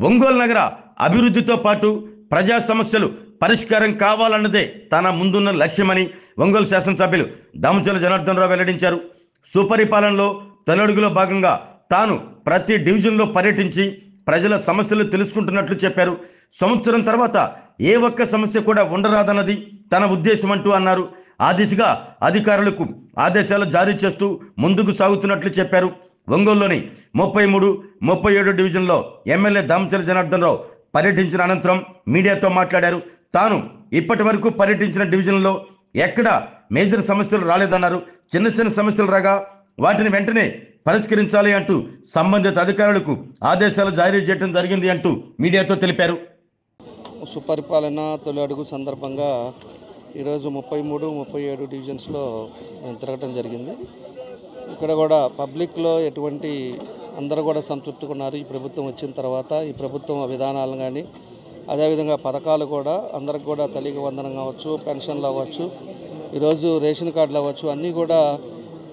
ఒంగోలు నగర అభివృద్ధితో పాటు ప్రజా సమస్యలు పరిష్కారం కావాలన్నదే తన ముందున్న లక్ష్యమని ఒంగోలు శాసనసభ్యులు దామచల జనార్దన్ రావు వెల్లడించారు. సుపరిపాలనలో తొలడుగులో భాగంగా తాను ప్రతి డివిజన్లో పర్యటించి ప్రజల సమస్యలు తెలుసుకుంటున్నట్లు చెప్పారు. సంవత్సరం తర్వాత ఏ ఒక్క సమస్య కూడా ఉండరాదన్నది తన ఉద్దేశం అంటూ అన్నారు. ఆ దిశగా అధికారులకు ఆదేశాలు జారీ చేస్తూ ముందుకు సాగుతున్నట్లు చెప్పారు. ఒంగోలులోని 33, 37 డివిజన్లో ఎమ్మెల్యే దామచల జనార్దన్ రావు పర్యటించిన అనంతరం మీడియాతో మాట్లాడారు. తాను ఇప్పటి వరకు పర్యటించిన డివిజన్లో ఎక్కడ మేజర్ సమస్యలు రాలేదన్నారు. చిన్న చిన్న సమస్యలు రాగా వాటిని వెంటనే పరిష్కరించాలి అంటూ సంబంధిత అధికారులకు ఆదేశాలు జారీ చేయడం జరిగింది అంటూ మీడియాతో తెలిపారు. సుపరిపాలన తొలి అడుగు సందర్భంగా ఈరోజు 33, 37 డివిజన్స్లో నేను తిరగటం జరిగింది. ఇక్కడ కూడా పబ్లిక్లో ఎటువంటి అందరూ కూడా సంతృప్తిగా ఉన్నారు. ఈ ప్రభుత్వం వచ్చిన తర్వాత ఈ ప్రభుత్వం విధానాలు కానీ అదేవిధంగా పథకాలు కూడా అందరికి కూడా తల్లికి వందనం కావచ్చు, పెన్షన్లు అవ్వచ్చు, ఈరోజు రేషన్ కార్డులు అవ్వచ్చు, అన్నీ కూడా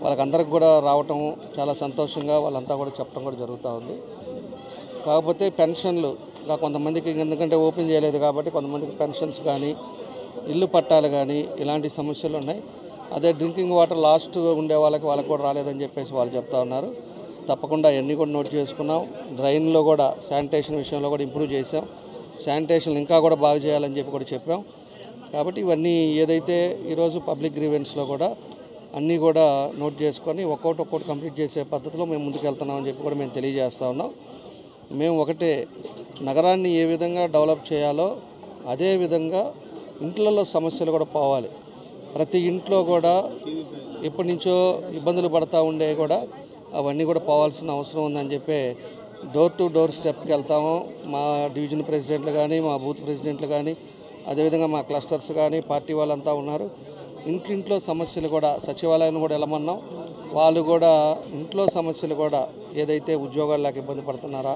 వాళ్ళకందరికి కూడా రావటం చాలా సంతోషంగా వాళ్ళంతా కూడా చెప్పడం కూడా జరుగుతూ ఉంది. కాకపోతే పెన్షన్లు ఇంకా కొంతమందికి ఎందుకంటే ఓపెన్ చేయలేదు కాబట్టి కొంతమందికి పెన్షన్స్ కానీ ఇల్లు పట్టాలు కానీ ఇలాంటి సమస్యలు ఉన్నాయి. అదే డ్రింకింగ్ వాటర్ లాస్ట్ ఉండే వాళ్ళకి కూడా రాలేదని చెప్పేసి వాళ్ళు చెప్తా ఉన్నారు. తప్పకుండా అవన్నీ కూడా నోట్ చేసుకున్నాం. డ్రైన్లో కూడా శానిటేషన్ విషయంలో కూడా ఇంప్రూవ్ చేసాం. శానిటేషన్ ఇంకా కూడా బాగా చేయాలని చెప్పి కూడా చెప్పాం. కాబట్టి ఇవన్నీ ఏదైతే ఈరోజు పబ్లిక్ గ్రీవెన్స్లో కూడా అన్నీ కూడా నోట్ చేసుకొని ఒక్కొక్కటి కంప్లీట్ చేసే పద్ధతిలో మేము ముందుకు వెళ్తున్నామని చెప్పి కూడా మేము తెలియజేస్తూ ఉన్నాం. మేము ఒకటే నగరాన్ని ఏ విధంగా డెవలప్ చేయాలో అదే విధంగా ఇంట్లలో సమస్యలు కూడా పోవాలి. ప్రతి ఇంట్లో కూడా ఎప్పటి నుంచో ఇబ్బందులు పడతా ఉండే కూడా అవన్నీ కూడా పోవాల్సిన అవసరం ఉందని చెప్పి డోర్ టు డోర్ స్టెప్కి వెళ్తాము. మా డివిజన్ ప్రెసిడెంట్లు కానీ మా బూత్ ప్రెసిడెంట్లు కానీ అదేవిధంగా మా క్లస్టర్స్ కానీ పార్టీ వాళ్ళంతా ఉన్నారు. ఇంట్లో సమస్యలు కూడా సచివాలయాన్ని కూడా వెళ్ళమన్నాం. వాళ్ళు కూడా ఇంట్లో సమస్యలు కూడా ఏదైతే ఉద్యోగాలు లేక ఇబ్బంది పడుతున్నారా,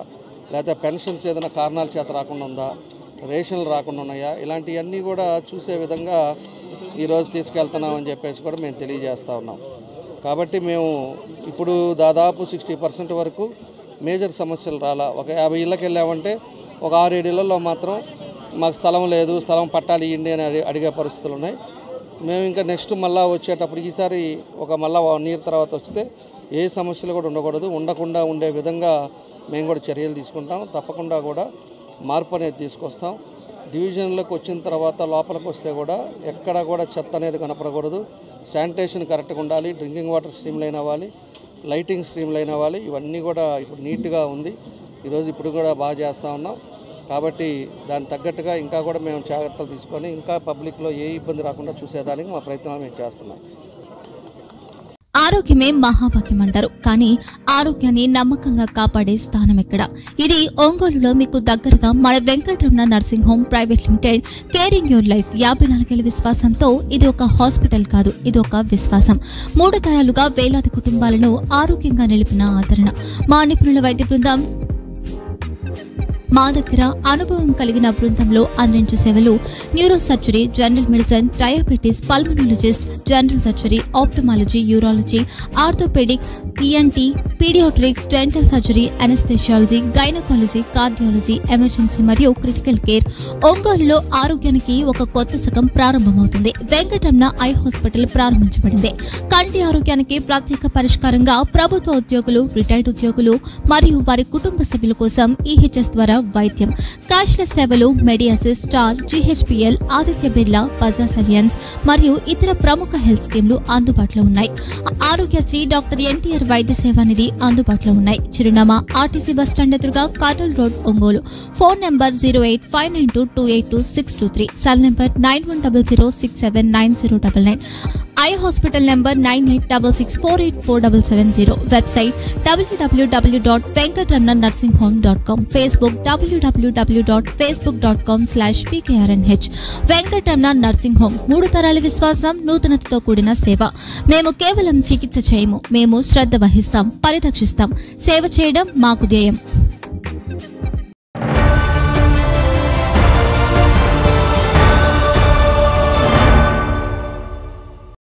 లేకపోతే పెన్షన్స్ ఏదైనా కారణాల చేత రాకుండా ఉందా, రేషన్లు రాకుండా ఉన్నాయా, ఇలాంటివన్నీ కూడా చూసే విధంగా ఈరోజు తీసుకెళ్తున్నామని చెప్పేసి కూడా మేము తెలియజేస్తూ ఉన్నాం. కాబట్టి మేము ఇప్పుడు దాదాపు 60% వరకు మేజర్ సమస్యలు రాలా. ఒక 50 ఇళ్ళకి వెళ్ళామంటే ఒక 6-7 ఇళ్లలో మాత్రం మాకు స్థలం లేదు, స్థలం పట్టాలి ఇవ్వండి అని అడిగే పరిస్థితులు ఉన్నాయి. మేము ఇంకా నెక్స్ట్ మళ్ళీ వచ్చేటప్పుడు ఈసారి మళ్ళీ 1 ఇయర్ తర్వాత వస్తే ఏ సమస్యలు కూడా ఉండకుండా ఉండే విధంగా మేము కూడా చర్యలు తీసుకుంటాం. తప్పకుండా కూడా మార్పు అనేది తీసుకొస్తాం. డివిజన్లోకి వచ్చిన తర్వాత లోపలికి వస్తే కూడా ఎక్కడ కూడా చెత్త అనేది కనపడకూడదు. శానిటేషన్ కరెక్ట్గా ఉండాలి, డ్రింకింగ్ వాటర్ స్ట్రీమ్ లైన్ అవ్వాలి, లైటింగ్ స్ట్రీమ్ లైన్ అవ్వాలి. ఇవన్నీ కూడా ఇప్పుడు నీట్గా ఉంది. ఇప్పుడు కూడా బాగా చేస్తూ ఉన్నాం. కాబట్టి దానికి తగ్గట్టుగా ఇంకా కూడా మేము జాగ్రత్తలు తీసుకొని ఇంకా పబ్లిక్లో ఏ ఇబ్బంది రాకుండా చూసేదానికి మా ప్రయత్నాలు మేము చేస్తున్నాం. ఆరోగ్యమే మహాభాగ్యం అంటారు. కానీ ఆరోగ్యాన్ని నమ్మకంగా కాపాడే స్థానం ఎక్కడ? ఇది ఒంగోలులో మీకు దగ్గరగా మన Venkataramana nursing home private limited. Caring your life 54 ఏళ్ల విశ్వాసంతో ఇది ఒక హాస్పిటల్ కాదు, ఇది ఒక విశ్వాసం. 3 తరాలుగా వేలాది కుటుంబాలను ఆరోగ్యంగా నిలిపిన ఆదరణ. మా నిపుణుల వైద్య బృందం మా దగ్గర అనుభవం కలిగిన బృందంలో అందించే సేవలు neuro surgery, general medicine, diabetes, pulmonologist, general surgery, ophthalmology, urology, orthopaedic, ENT, paediatrics, dental surgery, anaesthesiology, gynaecology, cardiology, emergency మరియు క్రిటికల్ కేర్. ఒంగోలులో ఆరోగ్యానికి ఒక కొత్త శకం ప్రారంభమవుతుంది. వెంకటరమణ ఐ హాస్పిటల్ ప్రారంభించబడింది. కంటి ఆరోగ్యానికి ప్రత్యేక పరిష్కారంగా ప్రభుత్వ ఉద్యోగులు, రిటైర్డ్ ఉద్యోగులు మరియు వారి కుటుంబ సభ్యుల కోసం EHS ద్వారా వైద్యం, క్యాష్లెస్ సేవలు, Medi Assist, Star, GHPL, Aditya Birla, Bajaj Allianz మరియు ఇతర ప్రముఖ హెల్త్ స్కీమ్లు అందుబాటులో ఉన్నాయి. ఆరోగ్యశ్రీ, డాక్టర్ NTR వైద్య సేవా నిధి అందుబాటులో ఉన్నాయి. చిరునామా RTC బస్టాండ్ ఎదురుగా, Kurnool road, Ongole. Phone number 08592282623, cell number 9100679099, eye hospital number 9866484770, website www.venkatramananursinghome.com, Facebook www.facebook.com/VKRNH. Venkataramana nursing home, 3 తరాల విశ్వాసం, నూతనతతో కూడిన సేవ. మేము కేవలం చికిత్స చేయము, మేము శ్రద్ధ వహిస్తాం, పరిరక్షిస్తాం. సేవ చేయడం మాకు ధ్యేయం.